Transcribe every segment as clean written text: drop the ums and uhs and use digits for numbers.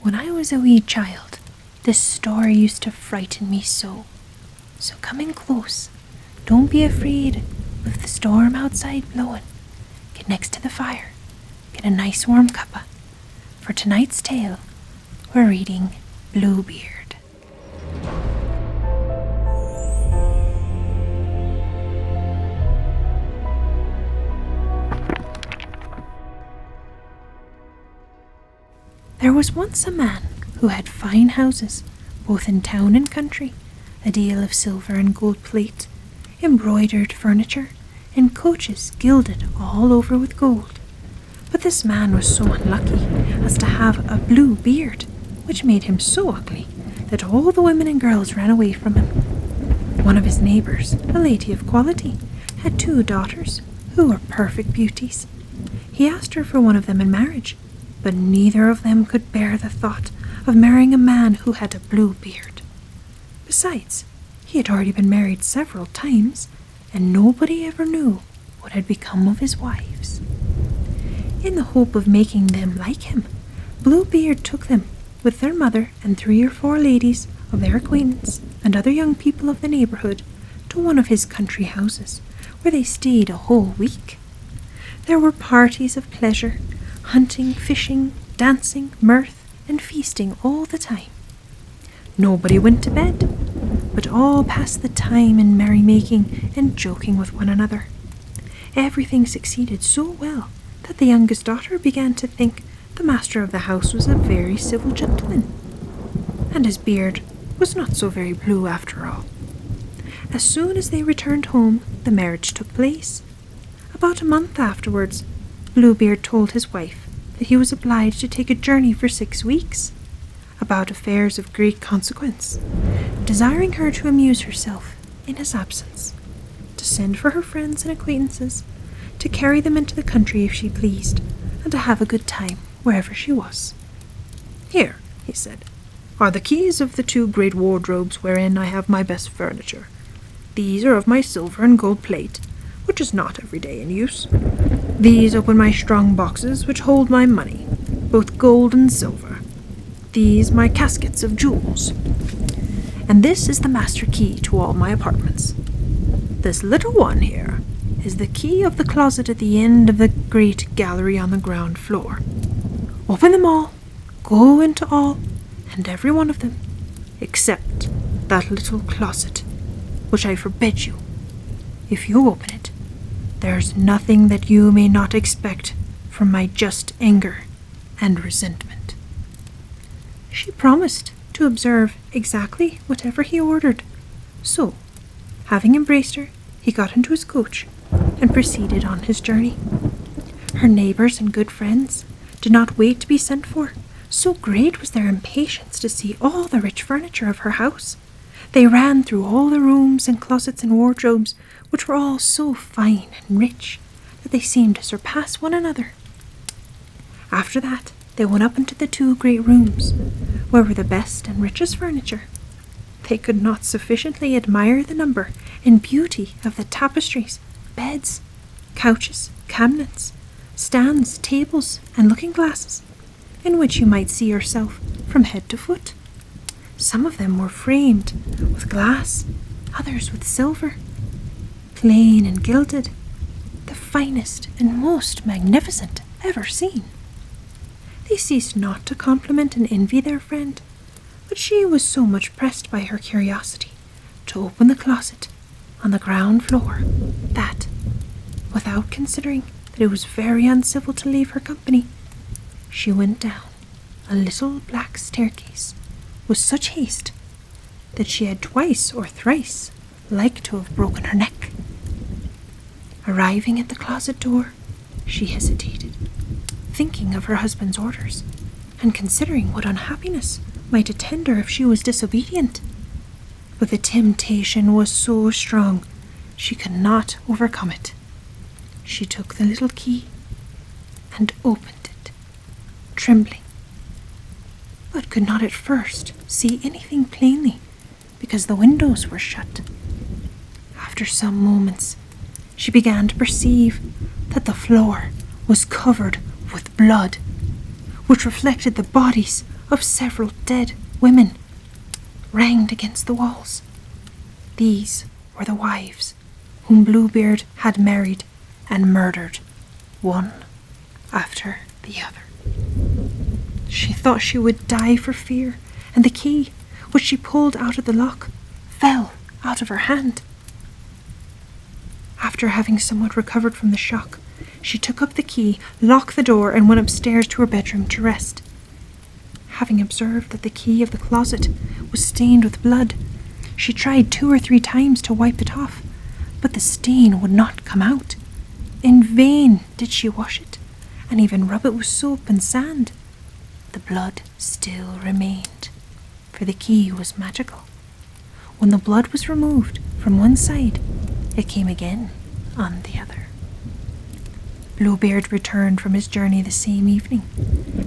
When I was a wee child, this story used to frighten me so. So come in close. Don't be afraid with the storm outside blowing. Get next to the fire. Get a nice warm cuppa. For tonight's tale, we're reading Bluebeard. There was once a man who had fine houses, both in town and country, a deal of silver and gold plate, embroidered furniture, and coaches gilded all over with gold. But this man was so unlucky as to have a blue beard, which made him so ugly that all the women and girls ran away from him. One of his neighbours, a lady of quality, had 2 daughters who were perfect beauties. He asked her for one of them in marriage, but neither of them could bear the thought of marrying a man who had a blue beard. Besides, he had already been married several times, and nobody ever knew what had become of his wives. In the hope of making them like him, Bluebeard took them, with their mother and 3 or 4 ladies of their acquaintance and other young people of the neighbourhood, to one of his country houses, where they stayed a whole week. There were parties of pleasure, hunting, fishing, dancing, mirth, and feasting all the time. Nobody went to bed, but all passed the time in merrymaking and joking with one another. Everything succeeded so well that the youngest daughter began to think the master of the house was a very civil gentleman, and his beard was not so very blue after all. As soon as they returned home, the marriage took place. About a month afterwards, Bluebeard told his wife that he was obliged to take a journey for 6 weeks, about affairs of great consequence, desiring her to amuse herself in his absence, to send for her friends and acquaintances, to carry them into the country if she pleased, and to have a good time wherever she was. "Here," he said, "are the keys of the 2 great wardrobes wherein I have my best furniture. These are of my silver and gold plate, which is not every day in use. These open my strong boxes, which hold my money, both gold and silver. These my caskets of jewels. And this is the master key to all my apartments. This little one here is the key of the closet at the end of the great gallery on the ground floor. Open them all, go into all, and every one of them, except that little closet, which I forbid you. If you open it, there's nothing that you may not expect from my just anger and resentment." She promised to observe exactly whatever he ordered. So, having embraced her, he got into his coach and proceeded on his journey. Her neighbours and good friends did not wait to be sent for, so great was their impatience to see all the rich furniture of her house. They ran through all the rooms and closets and wardrobes, which were all so fine and rich that they seemed to surpass one another. After that, they went up into the 2 great rooms, where were the best and richest furniture. They could not sufficiently admire the number and beauty of the tapestries, beds, couches, cabinets, stands, tables, and looking-glasses, in which you might see yourself from head to foot. Some of them were framed with glass, others with silver, plain and gilded, the finest and most magnificent ever seen. They ceased not to compliment and envy their friend, but she was so much pressed by her curiosity to open the closet on the ground floor that, without considering that it was very uncivil to leave her company, she went down a little black staircase with such haste that she had twice or thrice like to have broken her neck. Arriving at the closet door, she hesitated, thinking of her husband's orders, and considering what unhappiness might attend her if she was disobedient. But the temptation was so strong, she could not overcome it. She took the little key and opened it, trembling, but could not at first see anything plainly, because the windows were shut. After some moments, she began to perceive that the floor was covered with blood, which reflected the bodies of several dead women ranged against the walls. These were the wives whom Bluebeard had married and murdered, one after the other. She thought she would die for fear, and the key, which she pulled out of the lock, fell out of her hand. After having somewhat recovered from the shock, she took up the key, locked the door, and went upstairs to her bedroom to rest. Having observed that the key of the closet was stained with blood, she tried 2 or 3 times to wipe it off, but the stain would not come out. In vain did she wash it, and even rub it with soap and sand. The blood still remained, for the key was magical. When the blood was removed from one side, it came again on the other. Bluebeard returned from his journey the same evening,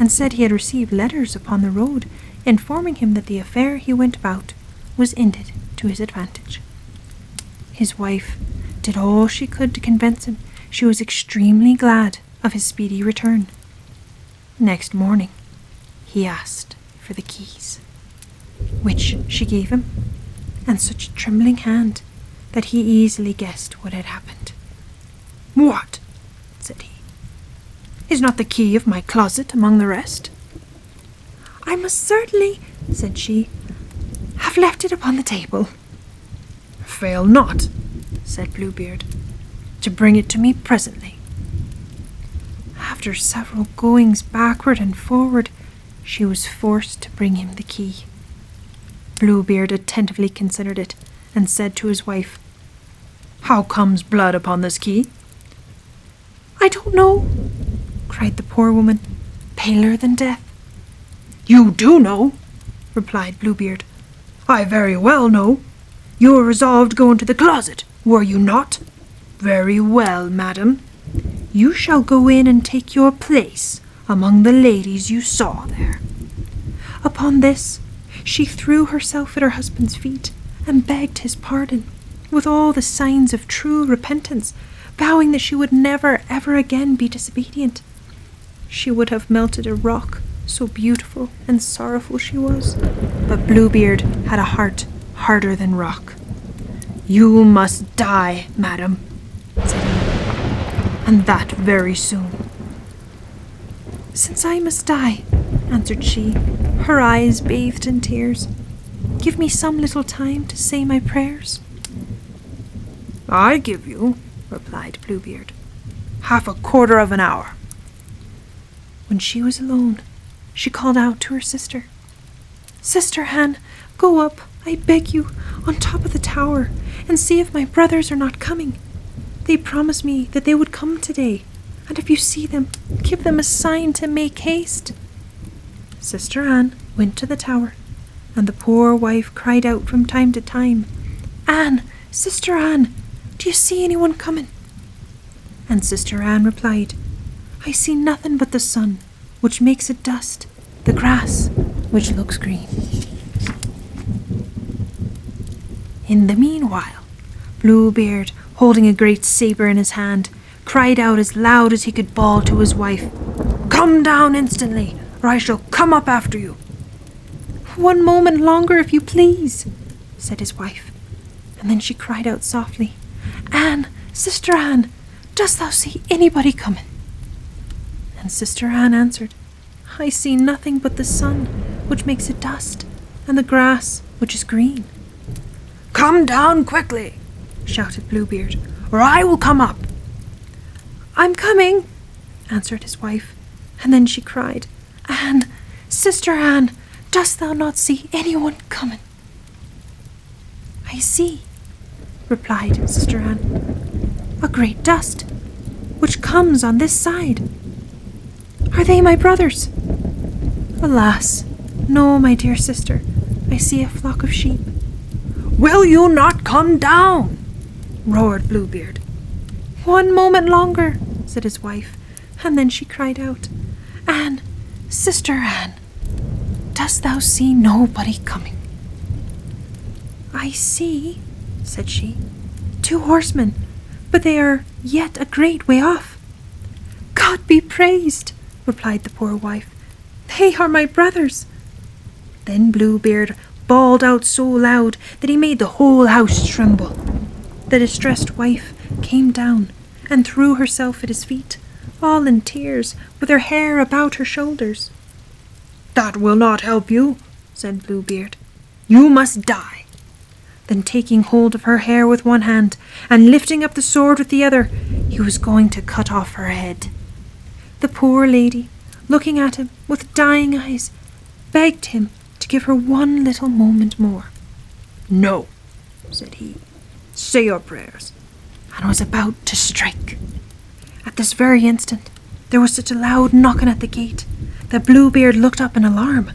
and said he had received letters upon the road informing him that the affair he went about was ended to his advantage. His wife did all she could to convince him she was extremely glad of his speedy return. Next morning, he asked for the keys, which she gave him, and such a trembling hand that he easily guessed what had happened. "What?" said he. "Is not the key of my closet among the rest?" "I must certainly," said she, "have left it upon the table." "Fail not," said Bluebeard, "to bring it to me presently." After several goings backward and forward, she was forced to bring him the key. Bluebeard attentively considered it, and said to his wife, "How comes blood upon this key?" "I don't know," cried the poor woman, paler than death. "You do know," replied Bluebeard. "I very well know. You were resolved to go into the closet, were you not? Very well, madam. You shall go in and take your place among the ladies you saw there." Upon this, she threw herself at her husband's feet and begged his pardon, with all the signs of true repentance, vowing that she would never ever again be disobedient. She would have melted a rock, so beautiful and sorrowful she was, but Bluebeard had a heart harder than rock. "You must die, madam," said he, "and that very soon." "Since I must die," answered she, her eyes bathed in tears, "give me some little time to say my prayers." "I give you," replied Bluebeard, "1/4 of an hour." When she was alone, she called out to her sister, "Sister Anne, go up, I beg you, on top of the tower, and see if my brothers are not coming. They promised me that they would come today, and if you see them, give them a sign to make haste." Sister Anne went to the tower, and the poor wife cried out from time to time, "Anne, Sister Anne, do you see anyone coming?" And Sister Anne replied, "I see nothing but the sun, which makes it dust, the grass, which looks green." In the meanwhile, Bluebeard, holding a great sabre in his hand, cried out as loud as he could bawl to his wife, "Come down instantly, or I shall come up after you." "One moment longer, if you please," said his wife, and then she cried out softly, "Anne, Sister Anne, dost thou see anybody coming?" And Sister Anne answered, "I see nothing but the sun, which makes it dust, and the grass, which is green." "Come down quickly," shouted Bluebeard, "or I will come up." "I'm coming," answered his wife, and then she cried, "Anne, Sister Anne, dost thou not see anyone coming?" "I see," replied Sister Anne, "a great dust, which comes on this side. Are they my brothers?" "Alas, no, my dear sister, I see a flock of sheep." "Will you not come down?" roared Bluebeard. "One moment longer," said his wife, and then she cried out, "Anne, Sister Anne, dost thou see nobody coming?" "I see," said she, "2 horsemen, but they are yet a great way off." "God be praised," replied the poor wife. "They are my brothers, Then Bluebeard bawled out so loud that he made the whole house tremble. The distressed wife came down and threw herself at his feet, all in tears, with her hair about her shoulders. "That will not help you," said Bluebeard. "You must die." Then taking hold of her hair with one hand and lifting up the sword with the other, he was going to cut off her head. The poor lady, looking at him with dying eyes, begged him to give her one little moment more. "No," said he, "say your prayers," and was about to strike. At this very instant, there was such a loud knocking at the gate that Bluebeard looked up in alarm.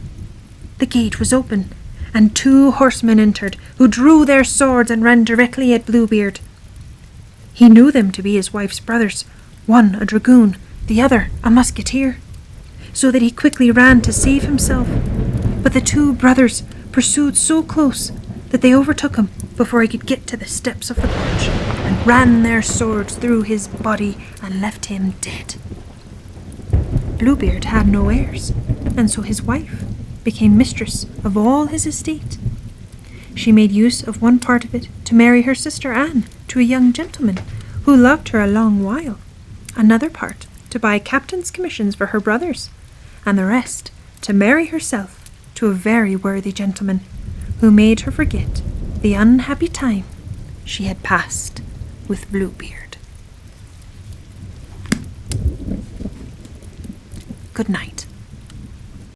The gate was open, and 2 horsemen entered, who drew their swords and ran directly at Bluebeard. He knew them to be his wife's brothers, one a dragoon, the other a musketeer, so that he quickly ran to save himself. But the 2 brothers pursued so close that they overtook him before he could get to the steps of the porch, and ran their swords through his body and left him dead. Bluebeard had no heirs, and so his wife became mistress of all his estate. She made use of one part of it to marry her sister Anne to a young gentleman who loved her a long while, another part to buy captain's commissions for her brothers, and the rest to marry herself to a very worthy gentleman who made her forget the unhappy time she had passed with Bluebeard. Good night.